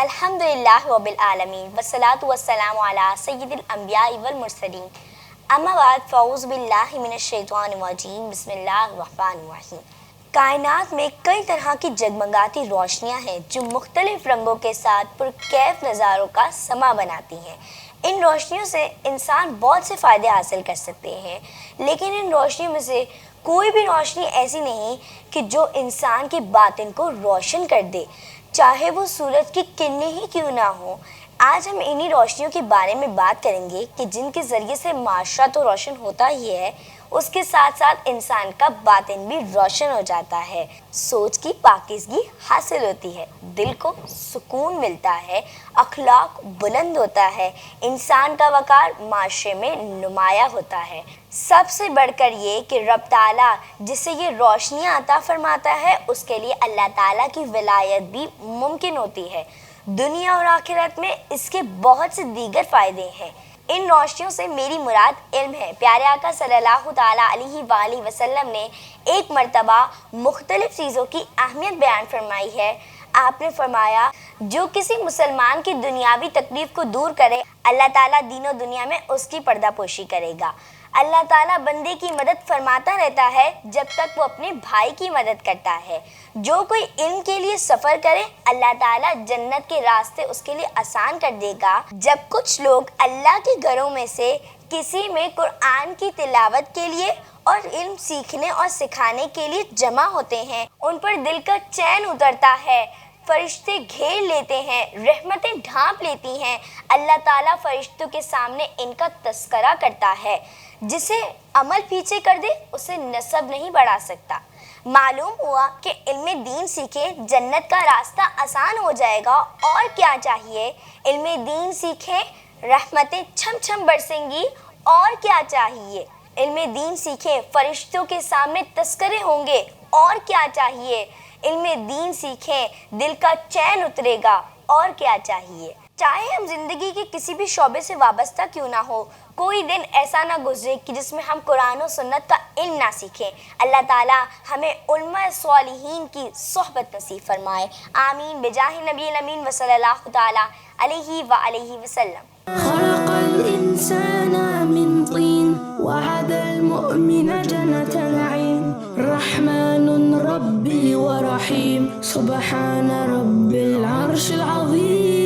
الحمدللہ رب العالمین والصلاة والسلام علی سید الانبیاء والمرسلین اما بعد فاعوذ باللہ من الشیطان الرجیم بسم اللہ الرحمن الرحیم۔ کائنات میں کئی طرح کی جگمگاتی روشنیاں ہیں جو مختلف رنگوں کے ساتھ پرکیف نظاروں کا سما بناتی ہیں۔ ان روشنیوں سے انسان بہت سے فائدے حاصل کر سکتے ہیں، لیکن ان روشنیوں میں سے کوئی بھی روشنی ایسی نہیں کہ جو انسان کے باطن کو روشن کر دے، چاہے وہ سورج کی کرنیں ہی کیوں نہ ہوں۔ آج ہم انہی روشنیوں کے بارے میں بات کریں گے کہ جن کے ذریعے سے معاشرہ تو روشن ہوتا ہی ہے، اس کے ساتھ ساتھ انسان کا باطن بھی روشن ہو جاتا ہے، سوچ کی پاکیزگی حاصل ہوتی ہے، دل کو سکون ملتا ہے، اخلاق بلند ہوتا ہے، انسان کا وقار معاشرے میں نمایاں ہوتا ہے۔ سب سے بڑھ کر یہ کہ رب تعالیٰ جسے یہ روشنیاں عطا فرماتا ہے، اس کے لیے اللہ تعالیٰ کی ولایت بھی ممکن ہوتی ہے۔ دنیا اور آخرت میں اس کے بہت سے دیگر فائدے ہیں۔ ان روشنیوں سے میری مراد علم ہے۔ پیارے آقا صلی اللہ تعالیٰ علیہ وآلہ وسلم نے ایک مرتبہ مختلف چیزوں کی اہمیت بیان فرمائی ہے۔ آپ نے فرمایا، جو کسی مسلمان کی دنیاوی تکلیف کو دور کرے، اللہ تعالیٰ دین و دنیا میں اس کی پردہ پوشی کرے گا۔ اللہ تعالیٰ بندے کی مدد فرماتا رہتا ہے جب تک وہ اپنے بھائی کی مدد کرتا ہے۔ جو کوئی علم کے لیے سفر کرے، اللہ تعالیٰ جنت کے راستے اس کے لیے آسان کر دے گا۔ جب کچھ لوگ اللہ کے گھروں میں سے کسی میں قرآن کی تلاوت کے لیے اور علم سیکھنے اور سکھانے کے لیے جمع ہوتے ہیں، ان پر دل کا چین اترتا ہے، فرشتے گھیر لیتے ہیں، رحمتیں ڈھانپ لیتی ہیں۔ اللہ تعالیٰ فرشتوں کے سامنے ان کا تذکرہ کرتا ہے۔ جسے عمل پیچھے کر دے، اسے نسب نہیں بڑھا سکتا۔ معلوم ہوا کہ علم دین سیکھیں، جنت کا راستہ آسان ہو جائے گا، اور کیا چاہیے؟ علم دین سیکھیں، رحمتیں چھم چھم برسیں گی، اور کیا چاہیے؟ علم دین سیکھیں، فرشتوں کے سامنے تذکرے ہوں گے، اور کیا چاہیے؟ علم دین سیکھیں، دل کا چین اترے گا، اور کیا چاہیے؟ چاہے ہم زندگی کے کسی بھی شعبے سے وابستہ کیوں نہ ہو، کوئی دن ایسا نہ گزرے کہ جس میں ہم قرآن و سنت کا علم نہ سیکھیں۔ اللہ تعالیٰ ہمیں علماء صالحین کی صحبت نصیب فرمائے، آمین بجاہ نبی الامین وصلی اللہ تعالیٰ علیہ وآلہ وسلم۔ خلق الإنسان من طين وعد المؤمن جنة العين رحمن ربي ورحيم سبحان رب العرش العظيم